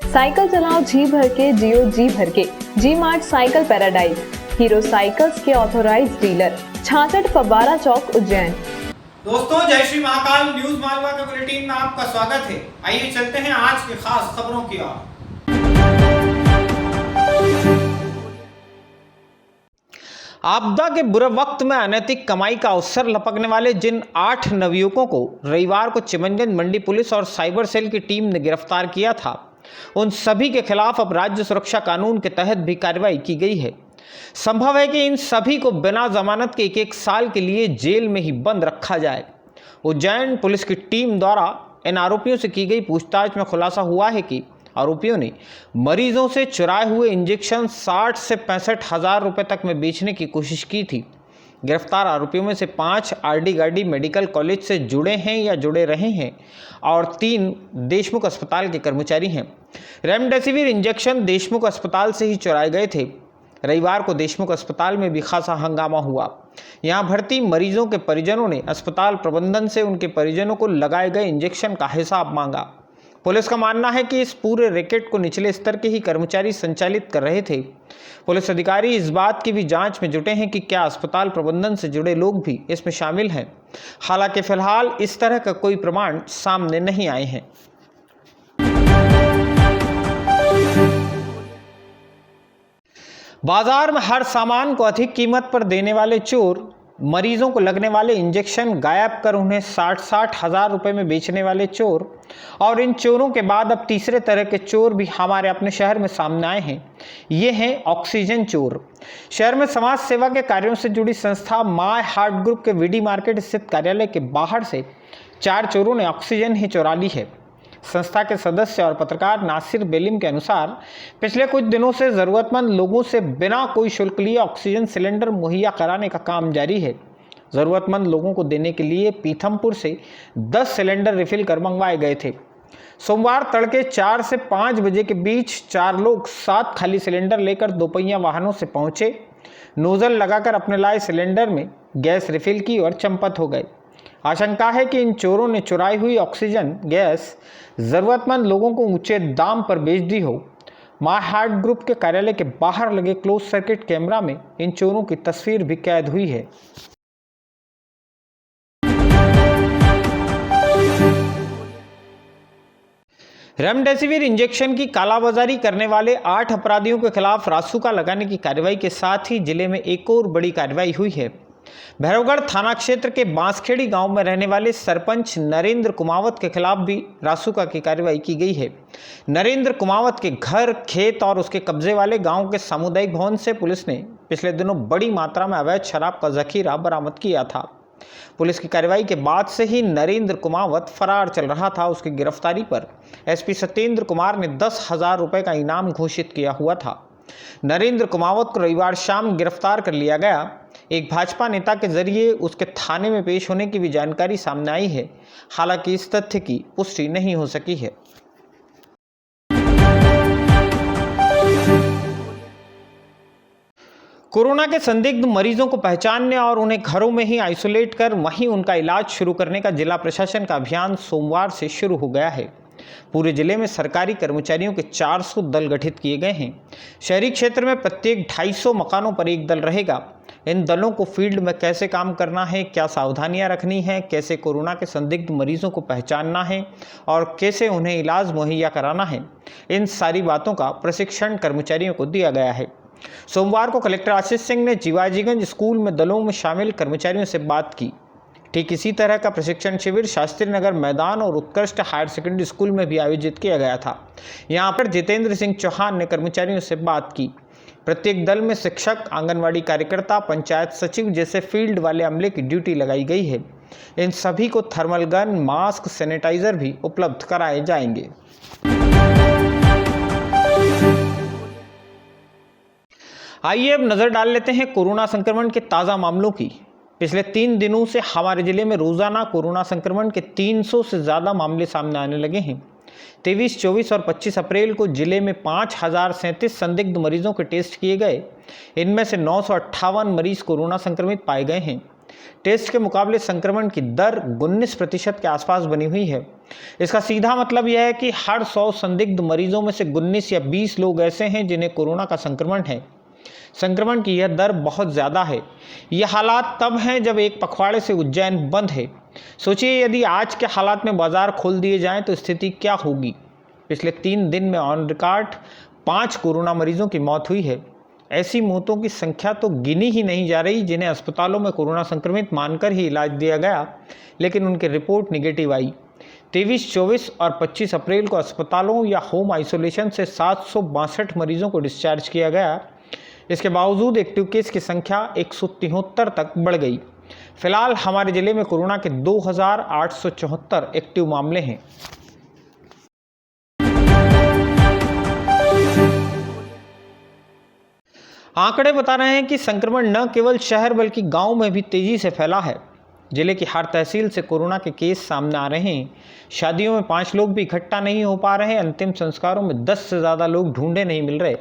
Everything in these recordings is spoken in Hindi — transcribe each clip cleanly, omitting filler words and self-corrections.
साइकिल चलाओ जी भर के, जियो जी भर के। G Mart cycle paradise, Hero cycles के ऑथोराइज्ड डीलर, 66 फव्वारा चौक, उज्जैन। दोस्तों, जय श्री महाकाल न्यूज मालवा के बुलेटिन में आपका स्वागत है। आइए चलते हैं आज की खास खबरों की ओर। आपदा के बुरे वक्त में अनैतिक कमाई का अवसर लपकने वाले जिन 8 नवयुवकों को रविवार को चिमनगंज मंडी पुलिस और साइबर सेल की टीम ने गिरफ्तार किया था, उन सभी के खिलाफ अब राज्य सुरक्षा कानून के तहत भी कार्रवाई की गई है। संभव है कि इन सभी को बिना जमानत के 1-1 साल के लिए जेल में ही बंद रखा जाए। उज्जैन पुलिस की टीम द्वारा इन आरोपियों से की गई पूछताछ में खुलासा हुआ है कि आरोपियों ने मरीजों से चुराए हुए इंजेक्शन 60 से 65 हज़ार रुपये तक में बेचने की कोशिश की थी। गिरफ्तार आरोपियों में से 5 आरडी गार्डी मेडिकल कॉलेज से जुड़े हैं या जुड़े रहे हैं और 3 देशमुख अस्पताल के कर्मचारी हैं। रेमडेसिविर इंजेक्शन देशमुख अस्पताल से ही चुराए गए थे। रविवार को देशमुख अस्पताल में भी खासा हंगामा हुआ। यहां भर्ती मरीजों के परिजनों ने अस्पताल प्रबंधन से उनके परिजनों को लगाए गए इंजेक्शन का हिसाब मांगा। पुलिस का मानना है कि इस पूरे रैकेट को निचले स्तर के ही कर्मचारी संचालित कर रहे थे। पुलिस अधिकारी इस बात की भी जांच में जुटे हैं कि क्या अस्पताल प्रबंधन से जुड़े लोग भी इसमें शामिल हैं। हालांकि फिलहाल इस तरह का कोई प्रमाण सामने नहीं आए हैं। बाजार में हर सामान को अधिक कीमत पर देने वाले चोर, मरीजों को लगने वाले इंजेक्शन गायब कर उन्हें 60-60 हज़ार रुपये में बेचने वाले चोर और इन चोरों के बाद अब तीसरे तरह के चोर भी हमारे अपने शहर में सामने आए हैं। ये हैं ऑक्सीजन चोर। शहर में समाज सेवा के कार्यों से जुड़ी संस्था माय हार्ट ग्रुप के वीडी मार्केट स्थित कार्यालय के बाहर से 4 चोरों ने ऑक्सीजन ही चुरा ली है। संस्था के सदस्य और पत्रकार नासिर बेलिम के अनुसार पिछले कुछ दिनों से जरूरतमंद लोगों से बिना कोई शुल्क लिए ऑक्सीजन सिलेंडर मुहैया कराने का काम जारी है। जरूरतमंद लोगों को देने के लिए पीथमपुर से 10 सिलेंडर रिफिल कर मंगवाए गए थे। सोमवार तड़के 4 से 5 बजे के बीच 4 लोग 7 खाली सिलेंडर लेकर दोपहिया वाहनों से पहुंचे, नोजल लगाकर अपने लाए सिलेंडर में गैस रिफिल की और चंपत हो गए। आशंका है कि इन चोरों ने चुराई हुई ऑक्सीजन गैस जरूरतमंद लोगों को ऊंचे दाम पर बेच दी हो। माय हार्ट ग्रुप के कार्यालय के बाहर लगे क्लोज सर्किट कैमरा में इन चोरों की तस्वीर भी कैद हुई है। रेमडेसिविर इंजेक्शन की कालाबाजारी करने वाले 8 अपराधियों के खिलाफ रासुका लगाने की कार्रवाई के साथ ही जिले में एक और बड़ी कार्रवाई हुई है। भैरवगढ़ थाना क्षेत्र के बांसखेड़ी गांव में रहने वाले सरपंच नरेंद्र कुमावत के खिलाफ भी रासुका की कार्रवाई की गई है। नरेंद्र कुमावत के घर, खेत और उसके कब्जे वाले गांव के सामुदायिक भवन से पुलिस ने पिछले दिनों बड़ी मात्रा में अवैध शराब का जखीरा बरामद किया था। पुलिस की कार्रवाई के बाद से ही नरेंद्र कुमावत फरार चल रहा था। उसकी गिरफ्तारी पर एसपी सत्येंद्र कुमार ने 10,000 रुपये का इनाम घोषित किया हुआ था। नरेंद्र कुमावत को रविवार शाम गिरफ्तार कर लिया गया। एक भाजपा नेता के जरिए उसके थाने में पेश होने की भी जानकारी सामने आई है। हालांकि इस तथ्य की पुष्टि नहीं हो सकी है। कोरोना के संदिग्ध मरीजों को पहचानने और उन्हें घरों में ही आइसोलेट कर वहीं उनका इलाज शुरू करने का जिला प्रशासन का अभियान सोमवार से शुरू हो गया है। पूरे जिले में सरकारी कर्मचारियों के 400 दल गठित किए गए हैं। शहरी क्षेत्र में प्रत्येक 250 मकानों पर एक दल रहेगा। इन दलों को फील्ड में कैसे काम करना है, क्या सावधानियां रखनी है, कैसे कोरोना के संदिग्ध मरीजों को पहचानना है और कैसे उन्हें इलाज मुहैया कराना है, इन सारी बातों का प्रशिक्षण कर्मचारियों को दिया गया है। सोमवार को कलेक्टर आशीष सिंह ने जीवाजीगंज स्कूल में दलों में शामिल कर्मचारियों से बात की। ठीक इसी तरह का प्रशिक्षण शिविर शास्त्री नगर मैदान और उत्कृष्ट हायर सेकेंडरी स्कूल में भी आयोजित किया गया था। यहाँ पर जितेंद्र सिंह चौहान ने कर्मचारियों से बात की। प्रत्येक दल में शिक्षक, आंगनवाड़ी कार्यकर्ता, पंचायत सचिव जैसे फील्ड वाले अमले की ड्यूटी लगाई गई है। इन सभी को थर्मल गन, मास्क, सैनिटाइजर भी उपलब्ध कराए जाएंगे। आइए अब नजर डाल लेते हैं कोरोना संक्रमण के ताज़ा मामलों की। पिछले 3 दिनों से हमारे जिले में रोजाना कोरोना संक्रमण के 300 से ज़्यादा मामले सामने आने लगे हैं। 23, 24 और 25 अप्रैल को जिले में 5037 संदिग्ध मरीजों के टेस्ट किए गए। इनमें से 958 मरीज कोरोना संक्रमित पाए गए हैं। टेस्ट के मुकाबले संक्रमण की दर 19% के आसपास बनी हुई है। इसका सीधा मतलब यह है कि हर 100 संदिग्ध मरीजों में से 19 या 20 लोग ऐसे हैं जिन्हें कोरोना का संक्रमण है। संक्रमण की यह दर बहुत ज़्यादा है। ये हालात तब हैं जब एक पखवाड़े से उज्जैन बंद है। सोचिए यदि आज के हालात में बाजार खोल दिए जाएं तो स्थिति क्या होगी। पिछले 3 दिन में ऑन रिकॉर्ड 5 कोरोना मरीजों की मौत हुई है। ऐसी मौतों की संख्या तो गिनी ही नहीं जा रही जिन्हें अस्पतालों में कोरोना संक्रमित मानकर ही इलाज दिया गया, लेकिन उनकी रिपोर्ट निगेटिव आई। 23, 24 और 25 अप्रैल को अस्पतालों या होम आइसोलेशन से 762 मरीजों को डिस्चार्ज किया गया। इसके बावजूद एक्टिव केस की संख्या 173 तक बढ़ गई। फिलहाल हमारे जिले में कोरोना के 2874 एक्टिव मामले हैं। आंकड़े बता रहे हैं कि संक्रमण न केवल शहर बल्कि गांव में भी तेजी से फैला है। जिले की हर तहसील से कोरोना के केस सामने आ रहे हैं। शादियों में 5 लोग भी इकट्ठा नहीं हो पा रहे। अंतिम संस्कारों में 10 से ज़्यादा लोग ढूंढे नहीं मिल रहे।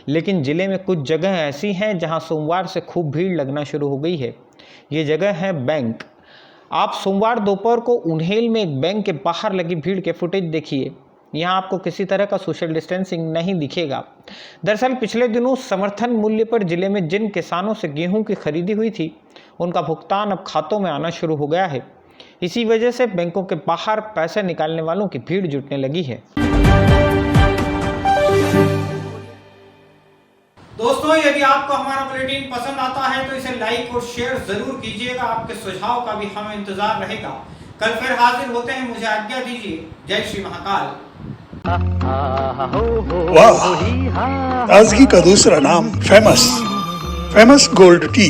लेकिन जिले में कुछ जगह ऐसी हैं जहां सोमवार से खूब भीड़ लगना शुरू हो गई है। ये जगह है बैंक। आप सोमवार दोपहर को उन्हेल में एक बैंक के बाहर लगी भीड़ के फुटेज देखिए। यहाँ आपको किसी तरह का सोशल डिस्टेंसिंग नहीं दिखेगा। दरअसल पिछले दिनों समर्थन मूल्य पर जिले में जिन किसानों से गेहूं की खरीदी हुई थी उनका भुगतान अब खातों में आना शुरू हो गया है। इसी वजह से बैंकों के बाहर पैसे निकालने वालों की भीड़ जुटने लगी है। दोस्तों, यदि आपको हमारा बुलेटिन पसंद आता है तो इसे लाइक और शेयर जरूर कीजिएगा। आपके सुझाव का भी हमें इंतजार रहेगा। कल फिर हाजिर होते हैं, मुझे आज्ञा दीजिए। जय श्री महाकाल। वाह, ताजगी का दूसरा नाम फेमस गोल्ड टी।